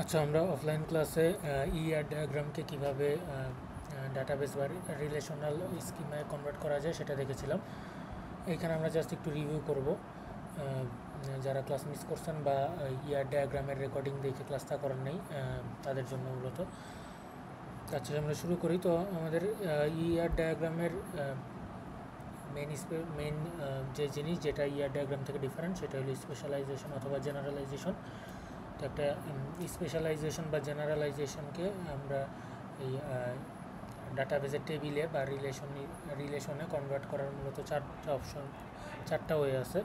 আচ্ছা, আমরা অফলাইন ক্লাসে ইআর ডায়াগ্রামকে কীভাবে ডাটাবেস বা রিলেশনাল স্কিমায় কনভার্ট করা যায় সেটা দেখেছিলাম। এইখানে আমরা জাস্ট একটু রিভিউ করব। যারা ক্লাস মিস করছেন বা ইআর ডায়াগ্রামের রেকর্ডিং দেখে ক্লাসটা করেন নেই, তাদের জন্য মূলত। আচ্ছা, আমরা শুরু করি। তো আমাদের ইআর ডায়াগ্রামের মেন যে জিনিস যেটা ইআর ডায়াগ্রাম থেকে ডিফারেন্ট সেটা হলো স্পেশালাইজেশন অথবা জেনারেলাইজেশন। তো একটা স্পেশালাইজেশন বা জেনারেলাইজেশনকে আমরা এই ডাটাবেসের টেবিলে বা রিলেশনে কনভার্ট করার মূলত চারটা ওয়ে আছে।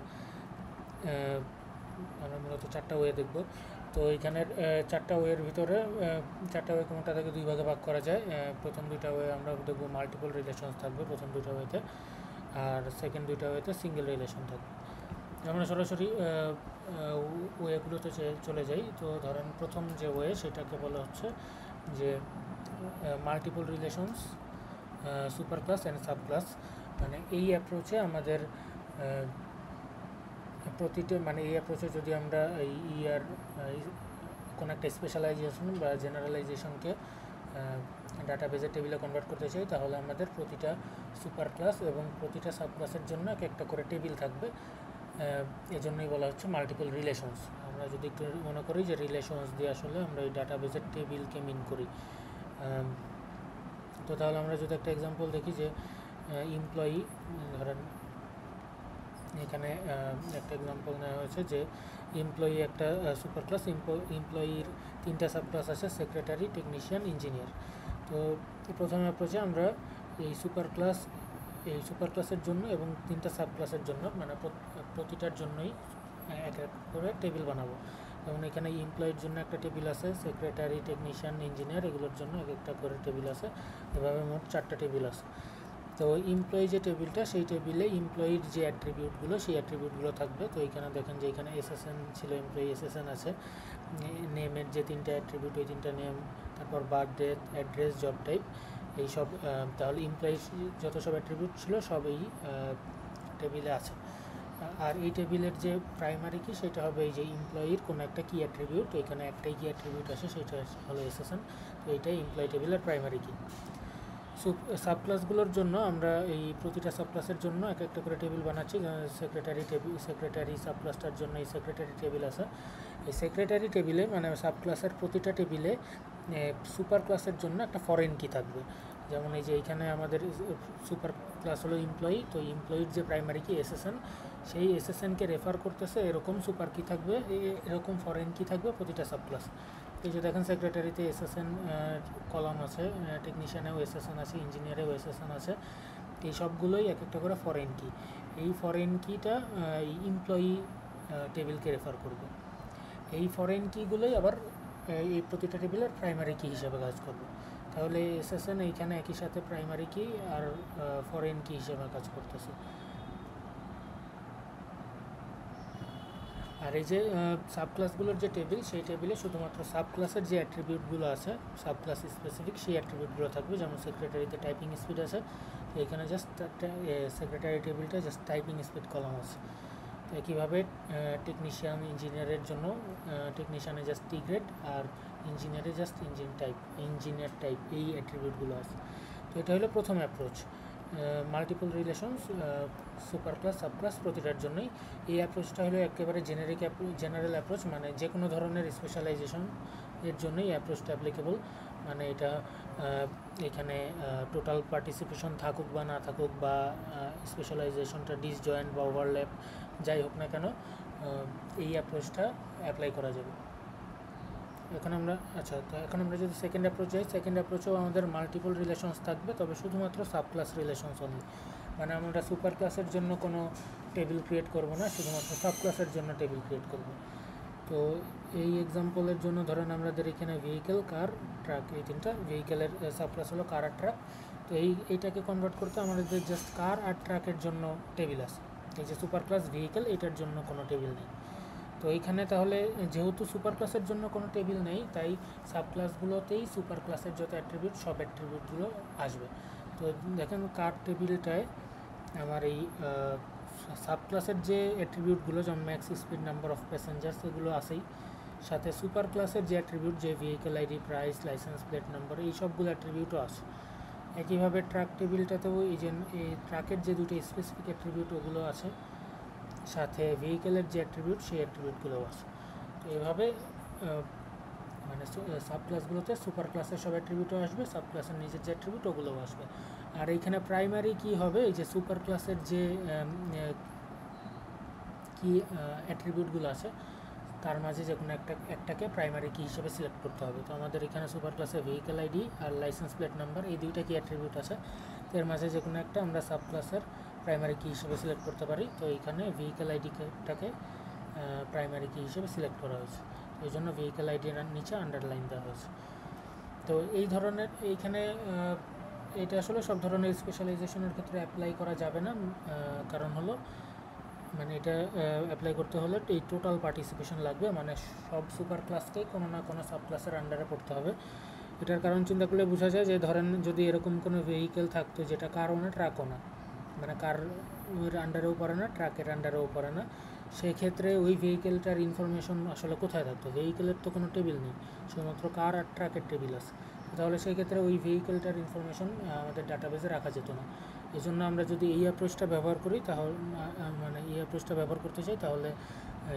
আমরা মূলত চারটা ওয়ে দেখব। তো এইখানের চারটা ওয়ের ভিতরে চারটা ওয়ে কোনোটা থেকে দুই ভাগে ভাগ করা যায়। প্রথম দুইটা ওয়ে আমরা দেখব মাল্টিপল রিলেশনস থাকবে প্রথম দুইটা ওয়েতে, আর সেকেন্ড দুইটা ওয়েতে সিঙ্গেল রিলেশন থাকবে। আমরা সরাসরি ওয়েগুলোতে চলে যাই। তো ধরেন প্রথম যে ওয়ে সেটাকে বলা হচ্ছে যে multiple relations, super class and sub class. মানে এই অ্যাপ্রোচে আমাদের এই অ্যাপ্রোচে যদি আমরা ইয়ার কোনো একটা স্পেশালাইজেশন বা জেনারেলাইজেশনকে ডাটাবেসের টেবিলে কনভার্ট করতে চাই, তাহলে আমাদের প্রতিটা সুপার ক্লাস এবং প্রতিটা সাব ক্লাসের জন্য একটা করে টেবিল থাকবে। এজন্যই বলা হচ্ছে মাল্টিপল রিলেশনস। আমরা যদি একটু মনে করি যে রিলেশনস দিয়ে আসলে আমরা এই ডাটাবেসের টেবিলকে মিন করি। তো তাহলে আমরা যদি একটা এক্সাম্পল দেখি যে এমপ্লয়ি, ধরেন এখানে একটা এক্সাম্পল নেওয়া হয়েছে যে এমপ্লয়ি একটা সুপার ক্লাস। এমপ্লয়ির তিনটা সাব ক্লাস আছে, সেক্রেটারি, টেকনিশিয়ান, ইঞ্জিনিয়ার। তো প্রথম অ্যাপ্রোচে আমরা এই সুপার ক্লাসের জন্য এবং তিনটা সাব ক্লাসের জন্য মানে প্রতিটার জন্যই এক এক করে টেবিল বানাবো। যেমন এখানে এমপ্লয়ির জন্য একটা টেবিল আছে, সেক্রেটারি, টেকনিশিয়ান, ইঞ্জিনিয়ার এগুলোর জন্য এক একটা করে টেবিল আছে। এভাবে মোট চারটা টেবিল আছে। তো এমপ্লয়ি যে টেবিলটা, সেই টেবিলে এমপ্লয়ির যে অ্যাট্রিবিউটগুলো সেই অ্যাট্রিবিউটগুলো থাকবে। তো এখানে দেখেন যে এখানে এসএসএন ছিল, এমপ্লয়ি এসএসএন আছে। নেমের যে তিনটা অ্যাট্রিবিউট, ওই তিনটা নেম, তারপর বার্থডে, অ্যাড্রেস, জব টাইপ, এইসব। তাহলে এমপ্লয়ির যত সব অ্যাট্রিবিউট ছিল সব এই টেবিলে আছে। আর এই টেবিলের যে প্রাইমারি কি সেটা হবে এই যে এমপ্লয়ির কোনো একটা কি অ্যাট্রিবিউট। এখানে একটাই কি অ্যাট্রিবিউট আছে, সেটা হলো এসএসএন। তো এইটাই এমপ্লয়ি টেবিলের প্রাইমারি কি। সাব ক্লাসগুলোর জন্য আমরা এই প্রতিটা সাব ক্লাসের জন্য এক একটা করে টেবিল বানাচ্ছি। সেক্রেটারি সাব ক্লাসটার জন্য এই সেক্রেটারি টেবিল আছে। এই সেক্রেটারি টেবিলে মানে সাব ক্লাসের প্রতিটা টেবিলে সুপার ক্লাসের জন্য একটা ফরেন কি থাকবে। যেমন এই যে এইখানে আমাদের সুপার ক্লাস হলো এমপ্লয়ি, তো এমপ্লয়ির যে প্রাইমারি কি এসএসএন, সেই এসএসএনকে রেফার করতেছে এরকম সুপার কি থাকবে, এরকম ফরেন কি থাকবে প্রতিটা সাব ক্লাস। এই যে দেখেন সেক্রেটারিতে এসএসএন কলাম আছে, টেকনিশিয়ানেও এসএসএন আছে, ইঞ্জিনিয়ারেও এসএসএন আছে। এই সবগুলোই এক একটা করে ফরেন কি। এই ফরেন কিটা এমপ্লয়ি টেবিলকে রেফার করবে। এই ফরেন কিগুলোই আবার এই প্রতিটা টেবিলের প্রাইমারি কি হিসেবে কাজ করবে। তাহলে এসএসএন এইখানে একই সাথে প্রাইমারি কি আর ফরেন কি হিসেবে কাজ করতেছে। আর এই যে সাব ক্লাসগুলোর যে টেবিল, সেই টেবিলে শুধুমাত্র সাব ক্লাসের যে অ্যাট্রিবিউটগুলো আছে, সাব ক্লাস স্পেসিফিক সেই অ্যাট্রিবিউটগুলো থাকবে। যেমন সেক্রেটারিতে টাইপিং স্পিড আছে, তো এখানে জাস্ট সেক্রেটারি টেবিলটা জাস্ট টাইপিং স্পিড কলাম আছে। তো একইভাবে টেকনিশিয়ান, ইঞ্জিনিয়ারের জন্য টেকনিশিয়ানে জাস্ট টি গ্রেড আর ইঞ্জিনিয়ারে জাস্ট ইঞ্জিনিয়ার টাইপ, এই অ্যাট্রিবিউটগুলো আছে। তো এটা হলো প্রথম approach, multiple relations, super class, sub class প্রতিটার জন্যই। এই অ্যাপ্রোচটা হলো একেবারে জেনারেল অ্যাপ্রোচ, মানে যে কোনো ধরনের স্পেশালাইজেশন এর জন্যই এই অ্যাপ্রোচটা অ্যাপ্লিকেবল। মানে এটা এখানে টোটাল পার্টিসিপেশন থাকুক বা না থাকুক, বা স্পেশালাইজেশনটা ডিসজয়েন্ট বা ওভারল্যাপ যাই হোক না কেন, এই অ্যাপ্রোচটা অ্যাপ্লাই করা যাবে। এখন আমরা যদি সেকেন্ড অ্যাপ্রোচ যাই, সেকেন্ড অ্যাপ্রোচেও আমাদের মাল্টিপল রিলেশনস থাকবে, তবে শুধুমাত্র সাব ক্লাস রিলেশনস অনলি। মানে আমরা সুপার ক্লাসের জন্য কোনো টেবিল ক্রিয়েট করব না, শুধুমাত্র সাব ক্লাসের জন্য টেবিল ক্রিয়েট করব। তো এই এক্সাম্পলের জন্য ধরেন আমাদের এখানে ভেহিকেল, কার, ট্রাক, এই তিনটা ভেহিকেলের সাব ক্লাস হলো কার আর ট্রাক। তো এইটাকে কনভার্ট করতে আমাদের জাস্ট কার আর ট্রাকের জন্য টেবিল আছে। এই যে সুপার ক্লাস ভেহিকেল, এটার জন্য কোনো টেবিল নেই। তো এইখানে তাহলে যেহেতু সুপার ক্লাসের জন্য কোনো টেবিল নেই, তাই সাব ক্লাসগুলোতেই সুপার ক্লাসের যত অ্যাট্রিবিউট সব অ্যাট্রিবিউটগুলো আসবে। তো দেখেন কার টেবিলটায় আমার এই সাব ক্লাসের যে অ্যাট্রিবিউটগুলো, যেমন max speed, number of passengers, এগুলো আসেই। সাথে সুপার ক্লাসের যে অ্যাট্রিবিউট, যে vehicle ID, price, licence plate number, এই সবগুলো অ্যাট্রিবিউটও আছে। একইভাবে ট্রাক টেবিলটাতেও এই ট্রাকের যে দুটো স্পেসিফিক অ্যাট্রিবিউট ওগুলো আছে, সাথে ভেহিকেলের যে অ্যাট্রিবিউট সেই অ্যাট্রিবিউটগুলোও আছে। তো এভাবে মানে সাব ক্লাসগুলোতে সুপার ক্লাসের সব অ্যাট্রিবিউটও আসবে, সাব ক্লাসের নিজের যে অ্যাট্রিবিউট ওগুলোও আসবে। আর এইখানে প্রাইমারি কি হবে, এই যে সুপার ক্লাসের যে কি অ্যাট্রিবিউটগুলো আছে তার মাঝে যে কোনো একটাকে প্রাইমারি কি হিসেবে সিলেক্ট করতে হবে। তো আমাদের এখানে সুপার ক্লাসে ভেহিকেল আইডি আর লাইসেন্স প্লেট নাম্বার, এই দুইটা কি অ্যাট্রিবিউট আছে, এর মাঝে যে কোনো একটা আমরা সাব ক্লাসের প্রাইমারি কি হিসেবে সিলেক্ট করতে পারি। তো এইখানে ভেহিকেল আইডিটাকে প্রাইমারি কি হিসেবে সিলেক্ট করা হয়েছে, এই জন্য ভেহিকেল আইডির নিচে আন্ডারলাইন দেওয়া হয়েছে। তো এই ধরনের এইখানে এটা আসলে সব ধরনের স্পেশালাইজেশনের ক্ষেত্রে অ্যাপ্লাই করা যাবে না, কারণ হলো মানে এটা অ্যাপ্লাই করতে হলে এই টোটাল পার্টিসিপেশন লাগবে, মানে সব সুপার ক্লাসকেই কোনো না কোনো সাব ক্লাসের আন্ডারে পড়তে হবে। এটার কারণ চিন্তা করলে বোঝা যায় যে ধরেন যদি এরকম কোনো ভেহিকেল থাকতো যেটা কারও না ট্রাকও না, মানে কার আন্ডারেও পড়ে না ট্রাকের আন্ডারেও পড়ে না, সেই ক্ষেত্রে ওই ভেহিকেলটার ইনফরমেশন আসলে কোথায় থাকতো? ভেহিকেলের তো কোনো টেবিল নেই, শুধুমাত্র কার আর ট্রাকের টেবিল আছে। তাহলে সেই ক্ষেত্রে ওই ভেহিকেলটার ইনফরমেশন আমাদের ডাটাবেসে রাখা যেত না। এই জন্য আমরা যদি এই অ্যাপ্রোচটা ব্যবহার করি তাহলে মানে এই অ্যাপ্রোচটা ব্যবহার করতে চাই তাহলে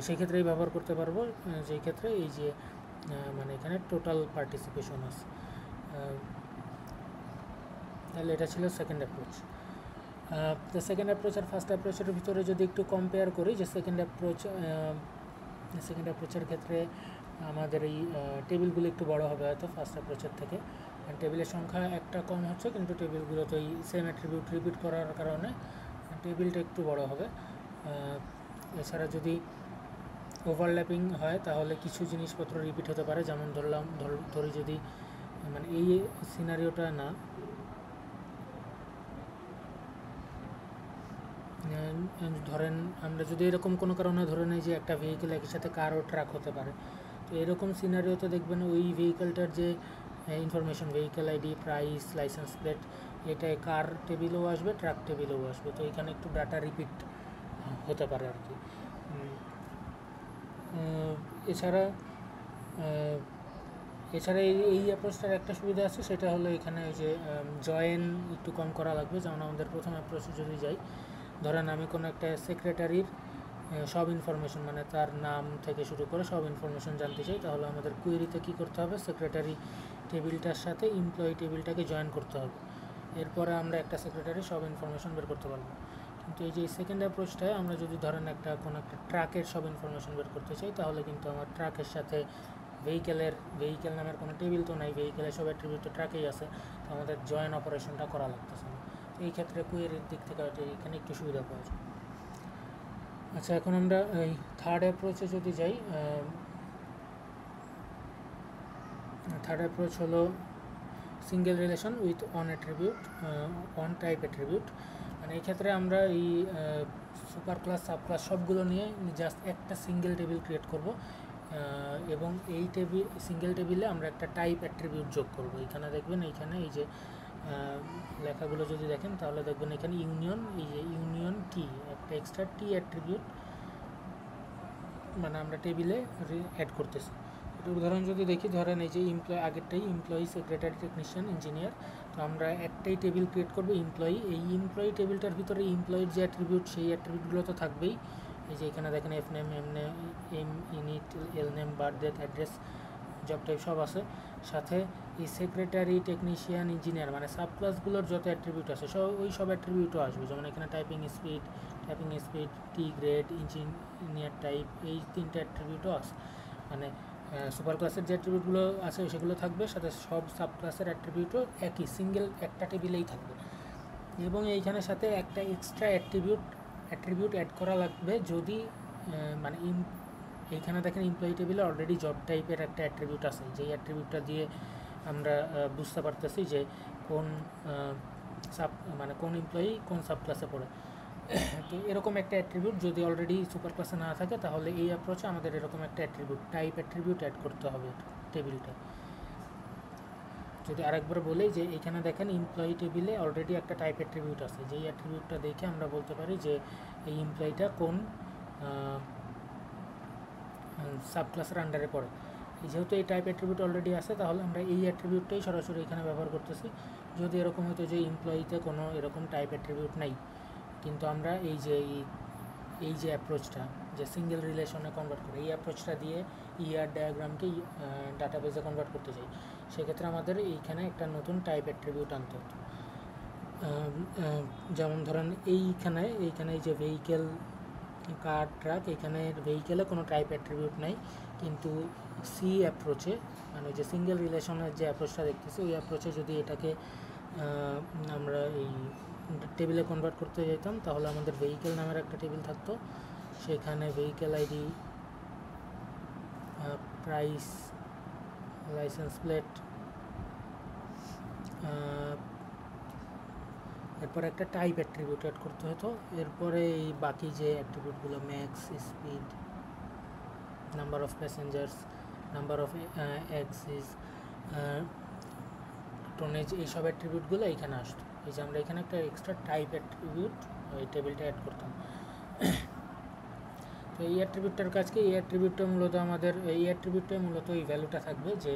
সেই ক্ষেত্রেই ব্যবহার করতে পারবো, যেই ক্ষেত্রে এই যে মানে এখানে টোটাল পার্টিসিপেশন আছে। তাহলে এটা ছিল সেকেন্ড অ্যাপ্রোচ। তো সেকেন্ড অ্যাপ্রোচ আর ফার্স্ট অ্যাপ্রোচের ভিতরে যদি একটু কম্পেয়ার করি, যে সেকেন্ড অ্যাপ্রোচের ক্ষেত্রে আমাদের এই টেবিলগুলো একটু বড় হবে হয়তো ফার্স্ট অ্যাপ্রোচের থেকে, টেবিলের সংখ্যা একটা কম হচ্ছে, কিন্তু টেবিলগুলোতে এই সেম অ্যাট্রিবিউট রিপিট করার কারণে টেবিলটা একটু বড় হবে। এছাড়া যদি ওভারল্যাপিং হয় তাহলে কিছু জিনিসপত্র রিপিট হতে পারে, যেমন ধরি যদি মানে এই সিনারিওটা না, ধরেন আমরা যদি এরকম কোনো কারণে ধরে নিই যে একটা ভেহিকেল একই সাথে কার ও ট্রাক হতে পারে, তো এরকম সিনারিওতে দেখবেন ওই ভেহিকেলটার যে information, vehicle ID, price, licence plate, এটা কার টেবিলেও আসবে, ট্রাক টেবিলেও আসবে। তো এখানে একটু ডাটা রিপিট হতে পারে আর কি। এছাড়া এই অ্যাপ্রোচটার একটা সুবিধা আছে, সেটা হলো এখানে ওই যে জয়েন একটু কম করা লাগবে। যেমন আমাদের প্রথম অ্যাপ্রোচে যদি যাই, ধরেন আমি কোনো একটা সেক্রেটারির সব ইনফরমেশন মানে তার নাম থেকে শুরু করে সব ইনফরমেশন জানতে চাই, তাহলে আমাদের কুয়েরিতে কী করতে হবে, সেক্রেটারি টেবিলটার সাথে এমপ্লয়ি টেবিলটাকে জয়েন করতে হবে, এরপরে আমরা একটা সেক্রেটারি সব ইনফরমেশন বের করতে পারবো। কিন্তু এই যে সেকেন্ড অ্যাপ্রোচটায় আমরা যদি ধরেন কোনো একটা ট্রাকের সব ইনফরমেশন বের করতে চাই, তাহলে কিন্তু আমার ট্রাকের সাথে ভেহিকেল নামের কোনো টেবিল তো নাই, ভেহিকেলের সব অ্যাট্রিবিউট তো ট্রাকেই আছে, তো আমাদের জয়েন অপারেশনটা করা লাগতেছে না। তো এই ক্ষেত্রে কুয়েরির দিক থেকে এখানে একটু সুবিধা পাওয়া যায়। আচ্ছা, এখন আমরা এই থার্ড অ্যাপ্রোচে যদি যাই, থার্ড অ্যাপ্রোচ হলো single relation with on type attribute. মানে এই ক্ষেত্রে আমরা এই সুপার ক্লাস সাব ক্লাস সবগুলো নিয়ে জাস্ট একটা সিঙ্গেল টেবিল ক্রিয়েট করব, এবং এই সিঙ্গেল টেবিলে আমরা একটা টাইপ অ্যাট্রিবিউট যোগ করব। এখানে দেখবেন এইখানে এই যে লেখাগুলো যদি দেখেন তাহলে দেখবেন এখানে ইউনিয়ন, এই যে ইউনিয়ন টি, একটা এক্সট্রা টি অ্যাট্রিবিউট মানে আমরা টেবিলে অ্যাড করতেছি। এটা উদাহরণ যদি দেখি, ধরেন এই যে আগেরটাই এমপ্লয়ি, সেক্রেটারি, টেকনিশিয়ান, ইঞ্জিনিয়ার, তো আমরা একটাই টেবিল ক্রিয়েট করবো এমপ্লয়ি। এই এমপ্লয়ি টেবিলটার ভিতরে এমপ্লয়ির যে অ্যাট্রিবিউট সেই অ্যাট্রিবিউটগুলো তো থাকবেই। এই যে এখানে দেখেন F name, M name, unit, L name, birth date, address, job type সব আছে। সাথে এই সেক্রেটারি, টেকনিশিয়ান, ইঞ্জিনিয়ার মানে সাব ক্লাসগুলোর যত অ্যাট্রিবিউট আছে ওই সব অ্যাট্রিবিউটও আসবে। যেমন এখানে typing speed, T grade, engineer type, এই তিনটে অ্যাট্রিবিউটও আছে। মানে সুপার ক্লাসের যে অ্যাট্রিবিউটগুলো আছে সেগুলো থাকবে, সাথে সব সাব ক্লাসের অ্যাট্রিবিউটও একই সিঙ্গেল একটা টেবিলেই থাকবে। এবং এইখানে সাথে একটা এক্সট্রা অ্যাট্রিবিউট অ্যাড করা লাগবে যদি মানে এইখানে দেখেন এমপ্লয়ি টেবিলে অলরেডি জব টাইপের একটা অ্যাট্রিবিউট আছে, যেই অ্যাট্রিবিউটটা দিয়ে আমরা বুঝতে পারতেছি যে কোন কোন এমপ্লয়ি কোন সাব ক্লাসে পড়ে। তো এরকম একটা অ্যাট্রিবিউট যদি অলরেডি সুপার ক্লাসে না থাকে, তাহলে এই অ্যাপ্রোচে আমাদের এরকম একটা টাইপ অ্যাট্রিবিউট অ্যাড করতে হবে টেবিলটা। যদি আরেকবার বলি যে এখানে দেখেন এমপ্লয়ি টেবিলে অলরেডি একটা টাইপ অ্যাট্রিবিউট আছে, যেই অ্যাট্রিবিউটটা দেখে আমরা বলতে পারি যে এই এমপ্লয়িটা কোন সাবক্লাসের আন্ডারে পড়ে। যেহেতু এই টাইপ অ্যাট্রিবিউট অলরেডি আছে, তাহলে আমরা এই অ্যাট্রিবিউটটাই সরাসরি এখানে ব্যবহার করতেছি। যদি এরকম হতো যে এমপ্লয়িতে কোনো এরকম টাইপ অ্যাট্রিবিউট নাই, কিন্তু আমরা এই যে অ্যাপ্রোচটা, যে সিঙ্গেল রিলেশনে কনভার্ট করে, এই অ্যাপ্রোচটা দিয়ে ইআর ডায়াগ্রামকে ডাটাবেসে কনভার্ট করতে চাই, সেক্ষেত্রে আমাদের এইখানে একটা নতুন টাইপ অ্যাট্রিবিউট আনতে হতো। যেমন ধরেন এইখানে এই যে ভেহিকেল, কার, ট্রাক, এখানে ভেহিকেলে কোনো টাইপ অ্যাট্রিবিউট নাই, কিন্তু সি অ্যাপ্রোচে, মানে যে সিঙ্গেল রিলেশনের যে অ্যাপ্রোচটা দেখতেছি, ওই অ্যাপ্রোচে যদি এটাকে আমরা এই টেবিলে কনভার্ট করতে যেতাম, তাহলে আমাদের ভেহিকেল নামের একটা টেবিল থাকতো, সেখানে vehicle ID, price, licence plate, এরপরে একটা টাইপ অ্যাট্রিবিউট অ্যাড করতে হতো। এরপরে এই বাকি যে অ্যাট্রিবিউটগুলো, max, speed, number of passengers, number of axis, tonnage, এইসব অ্যাট্রিবিউটগুলো এইখানে আসতো। এই যে আমরা এখানে একটা এক্সট্রা টাইপ অ্যাট্রিবিউট ওই টেবিলটা অ্যাড করতাম। তো এই অ্যাট্রিবিউটটার কাজকে, এই অ্যাট্রিবিউটটা মূলত এই ভ্যালুটা থাকবে যে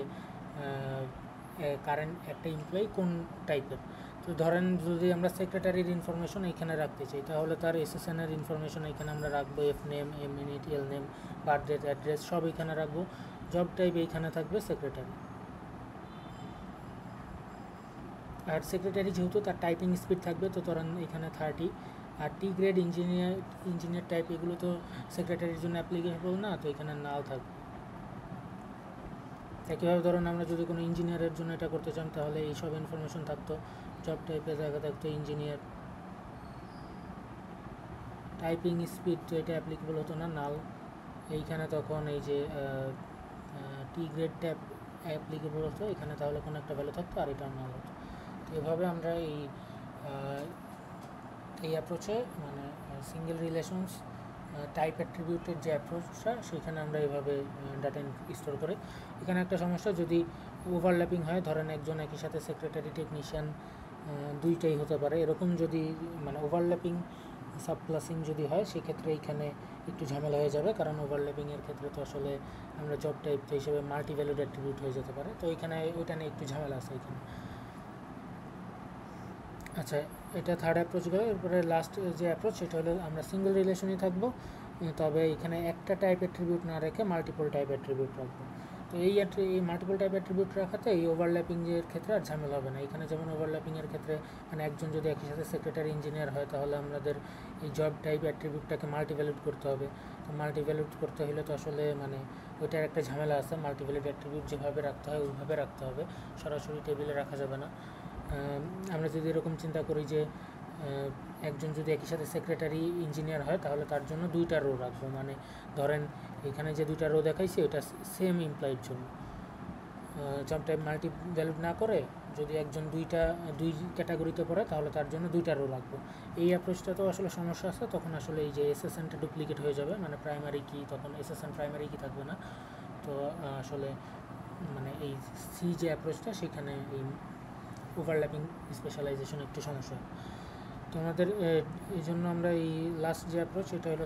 কারেন্ট একটা এমপ্লয়ি কোন টাইপের। তো ধরেন যদি আমরা সেক্রেটারির ইনফরমেশন এখানে রাখতে চাই, তাহলে তার এসএসএনের ইনফরমেশন এখানে আমরা রাখবো, F name, M minute, L name, birth date, address সব এখানে রাখবো। জব টাইপ এইখানে থাকবে সেক্রেটারি। আর সেক্রেটারি যেহেতু তার টাইপিং স্পিড থাকবে, তো ধরেন এখানে 30। আর টি গ্রেড, ইঞ্জিনিয়ার টাইপ, এগুলো তো সেক্রেটারির জন্য অ্যাপ্লিকেবল না, তো এখানে নাও থাকবে। একইভাবে ধরুন আমরা যদি কোনো ইঞ্জিনিয়ারের জন্য এটা করতে চান, তাহলে এইসব ইনফরমেশন থাকতো। জব টাইপে দেখা থাকতো ইঞ্জিনিয়ার, টাইপিং স্পিড তো এটা অ্যাপ্লিকেবল হতো না, নাল। এইখানে তখন এই যে টি গ্রেড ট্যাব অ্যাপ্লিকেবল হতো এখানে, তাহলে কোনো একটা ভ্যালু থাকতো, আর এটা নাল হতো। তো এভাবে আমরা এই অ্যাপ্রোচে, মানে সিঙ্গেল রিলেশনস টাইপ অ্যাট্রিবিউটের যে অ্যাপ্রোচটা, সেখানে আমরা এইভাবে ডাটা স্টোর করি। এখানে একটা সমস্যা, যদি ওভারল্যাপিং হয়, ধরেন একজন একই সাথে সেক্রেটারি, টেকনিশিয়ান দুইটাই হতে পারে, এরকম যদি মানে ওভারল্যাপিং সাবক্লাসিং যদি হয়, সেক্ষেত্রে এইখানে একটু ঝামেলা হয়ে যাবে, কারণ ওভারল্যাপিংয়ের ক্ষেত্রে তো আসলে আমরা জব টাইপ হিসেবে মাল্টি ভ্যালুড অ্যাট্রিবিউট হয়ে যেতে পারে, তো ওইখানে ওইটা নিয়ে একটু ঝামেলা আছে এখানে। আচ্ছা, এটা থার্ড অ্যাপ্রোচ গেল। এরপরে লাস্ট যে অ্যাপ্রোচ, সেটা হলো আমরা সিঙ্গেল রিলেশনই থাকবো, তবে এখানে একটা টাইপ অ্যাট্রিবিউট না রেখে মাল্টিপল টাইপ অ্যাট্রিবিউট রাখবো। তো এই মাল্টিপল টাইপ অ্যাট্রিবিউট রাখাতে এই ওভারল্যাপিংয়ের ক্ষেত্রে আর ঝামেলা হবে না। এখানে যেমন ওভারল্যাপিংয়ের ক্ষেত্রে মানে একজন যদি একই সাথে সেক্রেটারি, ইঞ্জিনিয়ার হয়, তাহলে আমাদের এই জব টাইপ অ্যাট্রিবিউটটাকে মাল্টিভ্যালুড করতে হবে। তো মাল্টিভ্যালুড করতে হলে তো আসলে মানে ওইটার একটা ঝামেলা আছে। মাল্টিভ্যালুড অ্যাট্রিবিউট যেভাবে রাখতে হয় ওইভাবে রাখতে হবে, সরাসরি টেবিলে রাখা যাবে না। আমরা যদি এরকম চিন্তা করি যে একজন যদি একই সাথে সেক্রেটারি, ইঞ্জিনিয়ার হয়, তাহলে তার জন্য দুইটা রো রাখবো। মানে ধরেন এখানে যে দুইটা রো দেখাইছি, ওটা সেম এমপ্লয়ির জন্য। জব টাইপ মাল্টি ভ্যালুড না করে যদি একজন দুই ক্যাটাগরিতে পড়ে, তাহলে তার জন্য দুইটা রো রাখবো। এই অ্যাপ্রোচটা তো আসলে সমস্যা আছে, তখন আসলে এই যে এসএসএনটা ডুপ্লিকেট হয়ে যাবে, মানে প্রাইমারি কি, তখন এসএসএন প্রাইমারি কি থাকবে না। তো আসলে মানে এই সি যে অ্যাপ্রোচটা, সেখানে এই ওভারল্যাপিং স্পেশালাইজেশন একটু সমস্যা। তো আমাদের এই জন্য আমরা এই লাস্ট যে অ্যাপ্রোচ, এটা হলো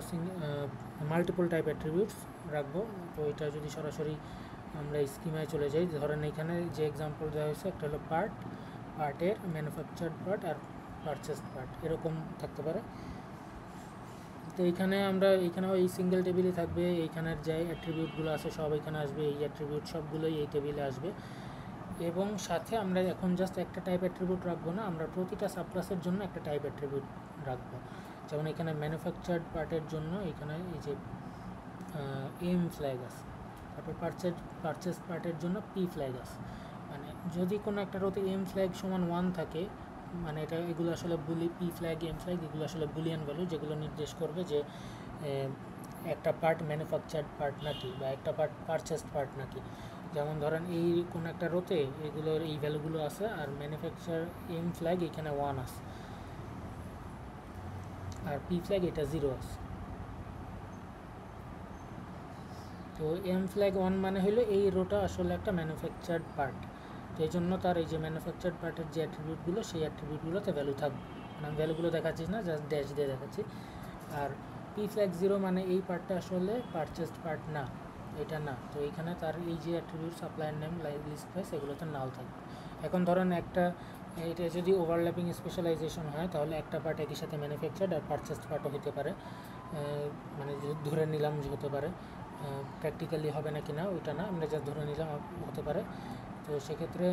মাল্টিপল টাইপ অ্যাট্রিবিউটস রাখবো। তো এটা যদি সরাসরি আমরা স্কিমায় চলে যাই, ধরেন এখানে যে এক্সাম্পল দেওয়া হয়েছে, একটা হলো পার্টের ম্যানুফ্যাকচার্ড পার্ট আর পারচেসড পার্ট, এরকম থাকতে পারে। তো এইখানেও এই সিঙ্গেল টেবিলই থাকবে, এইখানের যে অ্যাট্রিবিউটগুলো আছে সব এখানে আসবে, এই অ্যাট্রিবিউট সবগুলোই এই টেবিলে আসবে। এবং সাথে আমরা এখন জাস্ট একটা টাইপ অ্যাট্রিবিউট রাখবো না, আমরা প্রতিটা সাবক্লাসের জন্য একটা টাইপ অ্যাট্রিবিউট রাখবো। যেমন এখানে ম্যানুফ্যাকচার্ড পার্টের জন্য এখানে এই যে এম ফ্ল্যাগ আছে, তারপর পারচেস পার্টের জন্য পি ফ্ল্যাগ আছে। মানে যদি কোনো একটা রোতে এম ফ্ল্যাগ সমান 1 থাকে, মানে এগুলো আসলে পি ফ্ল্যাগ, এম ফ্ল্যাগ, এগুলো আসলে বুলিয়ান ভ্যালু, যেগুলো নির্দেশ করবে যে একটা পার্ট ম্যানুফ্যাকচার্ড পার্ট নাকি, বা একটা পার্ট পারচেসড পার্ট নাকি। যেমন ধরেন এই কোনো একটা রোতে এগুলোর এই ভ্যালুগুলো আছে, আর ম্যানুফ্যাকচার এম ফ্ল্যাগ এখানে 1 আছে, আর পি ফ্ল্যাগ এটা 0 আছে। তো এম ফ্ল্যাগ 1 মানে হলো এই রোটা আসলে একটা ম্যানুফ্যাকচার্ড পার্ট, তো এই জন্য তার এই যে ম্যানুফ্যাকচার্ড পার্টের যে অ্যাট্রিবিউটগুলো, সেই অ্যাট্রিবিউটগুলোতে ভ্যালু থাকবে। মানে আমি ভ্যালুগুলো দেখাচ্ছি না, জাস্ট ড্যাশ দিয়ে দেখাচ্ছি। আর পি ফ্ল্যাগ 0 মানে এই পার্টটা আসলে পারচেসড পার্ট না, এটা না, তো এইখানে তার এই যে attribute supplier name list price এগুলোতে নাল থাকবে। এখন ধরেন একটা এটা যদি ওভারল্যাপিং স্পেশালাইজেশন হয় তাহলে একটা পার্ট একই সাথে ম্যানুফ্যাকচার্ড আর পারচেসড পার্টও হতে পারে, মানে ধরে নিলাম যে হতে পারে, প্র্যাকটিক্যালি হবে না কিনা ওইটা না, আমরা যা ধরে নিলাম হতে পারে। তো সেক্ষেত্রে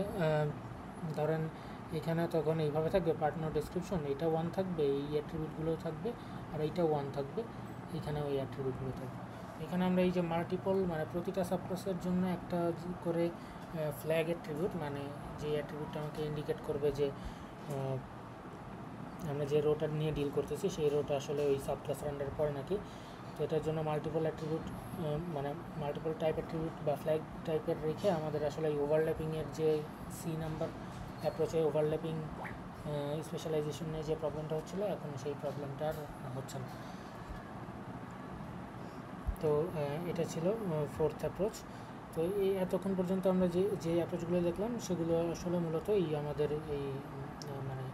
ধরেন এখানে তখন এইভাবে থাকবে পার্টনার ডেসক্রিপশন, এটা 1 থাকবে, এই অ্যাট্রিবিউটগুলো থাকবে, আর এইটা 1 থাকবে, এখানে ওই অ্যাট্রিবিউটগুলো থাকবে। এখানে আমরা এই যে মাল্টিপল মানে প্রতিটা সাবক্লাসের জন্য একটা করে ফ্ল্যাগ অ্যাট্রিবিউট, মানে যে অ্যাট্রিবিউটটা আমাকে ইন্ডিকেট করবে যে আমরা যে রোটা নিয়ে ডিল করতেছি সেই রোটা আসলে ওই সাবক্লাসের আন্ডারে পড়ে নাকি। তো এটার জন্য মাল্টিপল অ্যাট্রিবিউট মানে মাল্টিপল টাইপ অ্যাট্রিবিউট বা ফ্ল্যাগ টাইপের রেখে আমাদের আসলে এই ওভারল্যাপিংয়ের যে সি নাম্বার অ্যাপ্রোচে ওভারল্যাপিং স্পেশালাইজেশন নিয়ে যে প্রবলেমটা হচ্ছিলো এখন সেই প্রবলেমটা আর হচ্ছে না। তো এটা ছিল ফোর্থ অ্যাপ্রোচ। তো এই এতক্ষণ পর্যন্ত আমরা যে অ্যাপ্রোচগুলো দেখলাম সেগুলো আসলে মূলত এই আমাদের এই মানে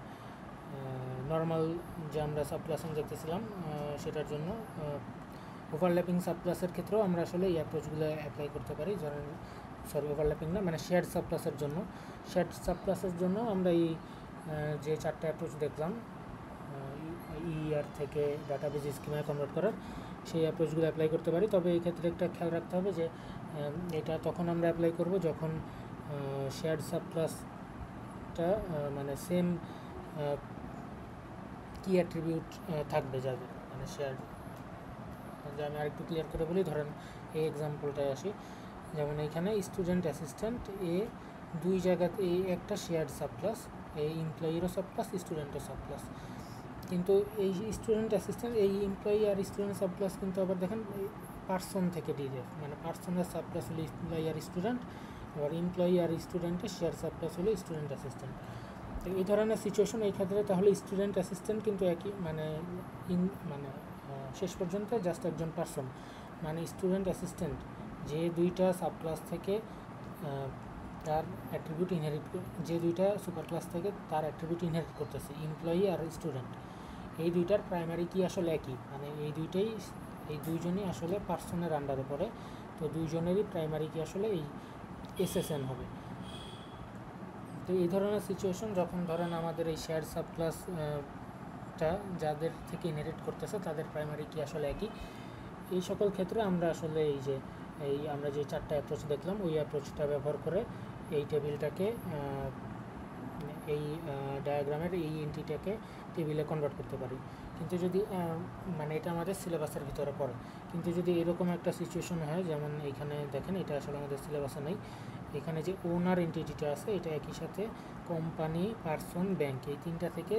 নর্মাল যে আমরা সাবক্লাসিং দেখতেছিলাম সেটার জন্য ওভারল্যাপিং সাবক্লাসের ক্ষেত্রেও আমরা আসলে এই অ্যাপ্রোচগুলো অ্যাপ্লাই করতে পারি। ধরেন ওভারল্যাপিং না, মানে শেয়ার্ড সাবক্লাসের জন্য, শেয়ার্ড সাবক্লাসের জন্য আমরা এই যে 4টা অ্যাপ্রোচ দেখলাম ইআর থেকে ডাটাবেজ স্কিমায় কনভার্ট করার, সেই অ্যাপ্রোচগুলো অ্যাপ্লাই করতে পারি। তবে এই ক্ষেত্রে একটা খেয়াল রাখতে হবে যে এটা তখন আমরা অ্যাপ্লাই করব যখন শেয়ার্ড সাবক্লাসটা মানে সেম কি অ্যাট্রিবিউট থাকবে যাদের মানে শেয়ার। যে আমি আরেকটু ক্লিয়ার করে বলি, ধরেন এই এক্সাম্পলটায় আসি, যেমন এইখানে স্টুডেন্ট অ্যাসিস্ট্যান্ট এ দুই জায়গাতে এই একটা শেয়ার্ড সাবক্লাস, এই এমপ্লয়িরও সাবক্লাস স্টুডেন্টও সাবক্লাস, কিন্তু এই স্টুডেন্ট অ্যাসিস্ট্যান্ট এই এমপ্লয়ি আর স্টুডেন্ট সাবক্লাস কিন্তু আবার দেখেন পার্সন থেকে ডিরেক্ট, মানে পার্সনের সাবক্লাস হলো এমপ্লয়ি আর স্টুডেন্ট, আবার এমপ্লয়ি আর স্টুডেন্টের শেয়ার সাবক্লাস হলো স্টুডেন্ট অ্যাসিস্ট্যান্ট। তো এই ধরনের সিচুয়েশন এই ক্ষেত্রে তাহলে স্টুডেন্ট অ্যাসিস্ট্যান্ট কিন্তু একই মানে মানে শেষ পর্যন্ত জাস্ট একজন পার্সন, মানে স্টুডেন্ট অ্যাসিস্ট্যান্ট যে দুইটা সাবক্লাস থেকে তার অ্যাট্রিবিউট ইনহেরিট, যে দুইটা সুপার ক্লাস থেকে তার অ্যাট্রিবিউট ইনহেরিট করতেছে এমপ্লয়ি আর স্টুডেন্ট, এই দুইটার প্রাইমারি কি আসলে একই, মানে এই দুইজনই আসলে পার্সনের আন্ডারে পড়ে, তো দুইজনেরই প্রাইমারি কি আসলে এই এসএসএন হবে। তো এই ধরনের সিচুয়েশন যখন ধরেন আমাদের এই শেয়ার সাবক্লাসটা যাদের থেকে ইনহেরিট করতেছে তাদের প্রাইমারি কি আসলে একই, এই সকল ক্ষেত্রে আমরা আসলে এই আমরা যে 4টা অ্যাপ্রোচ দেখলাম ওই অ্যাপ্রোচটা ব্যবহার করে এই টেবিলটাকে এই ডায়াগ্রামের এই এন্ট্রিটাকে টেবিলে কনভার্ট করতে পারি। কিন্তু যদি মানে এটা আমাদের সিলেবাসের ভিতরে পড়ে, কিন্তু যদি এরকম একটা সিচুয়েশন হয় যেমন এইখানে দেখেন এটা আসলে আমাদের সিলেবাসে নেই, এখানে যে ওনার এন্টিটিটা আছে এটা একই সাথে কোম্পানি, পার্সন, ব্যাংক এই তিনটা থেকে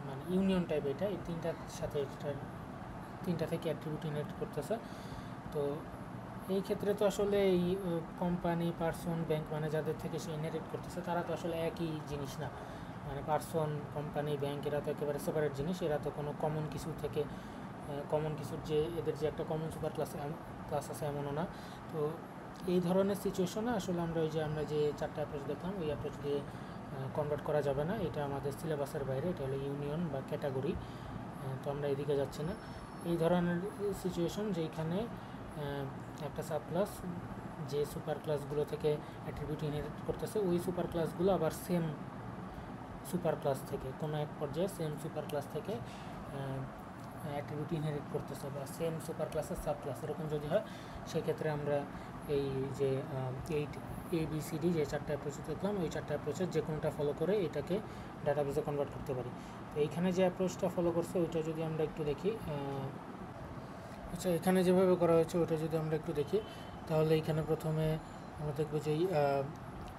মানে ইউনিয়ন টাইপ, এটা এই তিনটার সাথে তিনটা থেকে অ্যাট্রিবিউট ইনহেরিট করতেছে। তো এই ক্ষেত্রে তো আসলে এই কোম্পানি, পার্সন, ব্যাংক মানে যাদের থেকে সে ইনহেরিট করতেছে তারা তো আসলে একই জিনিস না, মানে পার্সন, কোম্পানি, ব্যাংক এরা তো একেবারে সেপারেট জিনিস, এরা তো কোনো কমন কিছু থেকে কমন কিছুর যে এদের যে একটা কমন সুপার ক্লাস আছে এমনও না। তো এই ধরনের সিচুয়েশনে আসলে আমরা যে 4টা অ্যাপ্রোচ দেখলাম ওই অ্যাপ্রোচ দিয়ে কনভার্ট করা যাবে না, এটা আমাদের সিলেবাসের বাইরে, এটা হলো ইউনিয়ন বা ক্যাটাগরি, তো আমরা এদিকে যাচ্ছি না। এই ধরনের সিচুয়েশন যেখানে একটা সাবক্লাস যে সুপার ক্লাসগুলো থেকে অ্যাট্রিবিউট ইনহেরিট করতেছে ওই সুপার ক্লাসগুলো আবার সেম সুপার ক্লাস থেকে কোনো এক পর্যায়ে সেম সুপার ক্লাস থেকে অ্যাট্রিবিউট ইনহেরিট করতেছে বা সেম সুপার ক্লাসের সাব ক্লাস এরকম যদি হয় সেক্ষেত্রে আমরা এই যে 8ABCD যে 4টা অ্যাপ্রোচ দেখলাম ওই 4টা অ্যাপ্রোচের যে কোনোটা ফলো করে এটাকে ডাটাবেসে কনভার্ট করতে পারি। তো এইখানে যে অ্যাপ্রোচটা ফলো করছে ওইটা যদি আমরা একটু দেখি, আচ্ছা এখানে যেভাবে করা হয়েছে ওটা যদি আমরা একটু দেখি তাহলে এইখানে প্রথমে আমরা দেখবো যে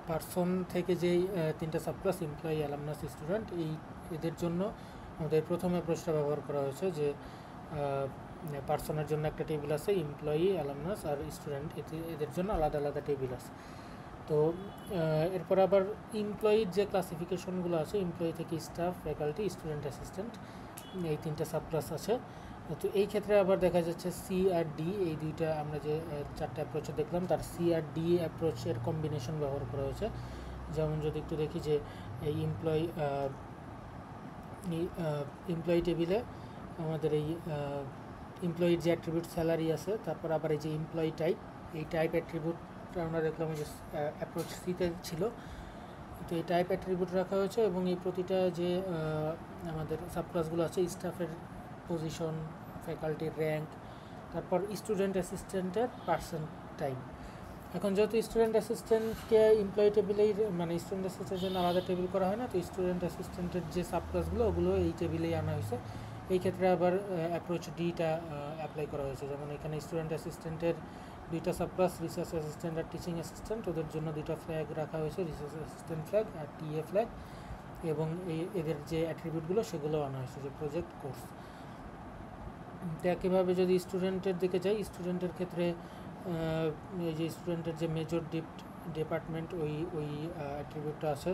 পার্সন থেকে যেই 3টা সাবক্লাস এমপ্লয়ি, অ্যালামনাস, স্টুডেন্ট এদের জন্য আমাদের প্রথম অ্যাপ্রোচটা ব্যবহার করা হয়েছে যে পার্সনের জন্য একটা টেবিল আছে, এমপ্লয়ি, অ্যালামনাস আর স্টুডেন্ট এদের জন্য আলাদা আলাদা টেবিল আছে। তো এরপর আবার এমপ্লয়ির যে ক্লাসিফিকেশনগুলো আছে এমপ্লয়ি থেকে স্টাফ, ফ্যাকাল্টি, স্টুডেন্ট, অ্যাসিস্ট্যান্ট এই 3টা সাবক্লাস আছে। তো এই ক্ষেত্রে আবার দেখা যাচ্ছে সি আর ডি এই দুইটা আমরা যে 4টা অ্যাপ্রোচে দেখলাম তার সি আর ডি অ্যাপ্রোচের কম্বিনেশন ব্যবহার করা হয়েছে। যেমন যদি একটু দেখি যে এই এমপ্লয়ি টেবিলে আমাদের এই এমপ্লয়ির যে অ্যাট্রিবিউট স্যালারি আছে, তারপর আবার এই যে এমপ্লয়ি টাইপ, এই টাইপ অ্যাট্রিবিউটটা আমরা দেখলাম যে অ্যাপ্রোচ সিতে ছিল। তো এই টাইপ অ্যাট্রিবিউট রাখা হয়েছে এবং এই প্রতিটা যে আমাদের সাবক্লাসগুলো আছে, স্টাফের পজিশন, ফ্যাকাল্টির র্যাঙ্ক, তারপর স্টুডেন্ট অ্যাসিস্ট্যান্টের পার্সেন্ট টাইম। এখন যেহেতু স্টুডেন্ট অ্যাসিস্ট্যান্টকে এমপ্লয়ি টেবিলেই, মানে স্টুডেন্ট অ্যাসিস্ট্যান্টের জন্য আলাদা টেবিল করা হয় না, তো স্টুডেন্ট অ্যাসিস্ট্যান্টের যে সাবক্লাসগুলো ওগুলো এই টেবিলেই আনা হয়েছে। এই ক্ষেত্রে আবার অ্যাপ্রোচ ডিটা অ্যাপ্লাই করা হয়েছে। যেমন এখানে স্টুডেন্ট অ্যাসিস্ট্যান্টের দুইটা সাবক্লাস, রিসার্চ অ্যাসিস্ট্যান্ট আর টিচিং অ্যাসিস্ট্যান্ট, ওদের জন্য দুইটা ফ্ল্যাগ রাখা হয়েছে, রিসার্চ অ্যাসিস্ট্যান্ট ফ্ল্যাগ আর টিএ ফ্ল্যাগ, এবং এদের যে অ্যাট্রিবিউটগুলো সেগুলো আনা হয়েছে, যে প্রজেক্ট কোর্স। তো একইভাবে যদি স্টুডেন্টের দিকে যাই, স্টুডেন্টের ক্ষেত্রে এই যে স্টুডেন্টের যে মেজর ডিপার্টমেন্ট ওই অ্যাট্রিবিউটটা আছে।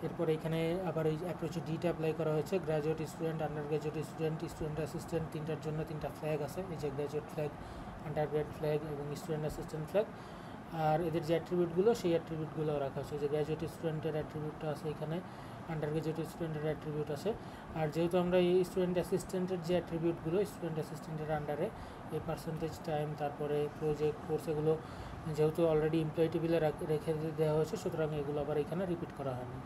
এরপর এখানে আবার এই অ্যাপ্রোচে ডিটা অ্যাপ্লাই করা হয়েছে। Graduate student, under graduate student, student assistant, তিনটার জন্য তিনটা ফ্ল্যাগ আছে, এই যে graduate flag, under grad flag এবং স্টুডেন্ট অ্যাসিস্ট্যান্ট ফ্ল্যাগ। আর এদের যে অ্যাট্রিবিউটগুলো সেই অ্যাট্রিবিউটগুলো রাখা হয়েছে, যে গ্র্যাজুয়েট স্টুডেন্টের অ্যাট্রিবিউটটা আছে এখানে, আন্ডার গ্র্যাজুয়েট স্টুডেন্টের অ্যাট্রিবিউট আছে। আর যেহেতু আমরা এই স্টুডেন্ট অ্যাসিস্ট্যান্টের যে অ্যাট্রিবিউটগুলো, স্টুডেন্ট অ্যাসিস্ট্যান্টের আন্ডারে এই পার্সেন্টেজ টাইম, তারপরে প্রজেক্ট কোর্স, এগুলো যেহেতু অলরেডি এমপ্লয়ি টেবিলে রেখে দেওয়া হয়েছে, সুতরাং এগুলো আবার এখানে রিপিট করা হয়নি।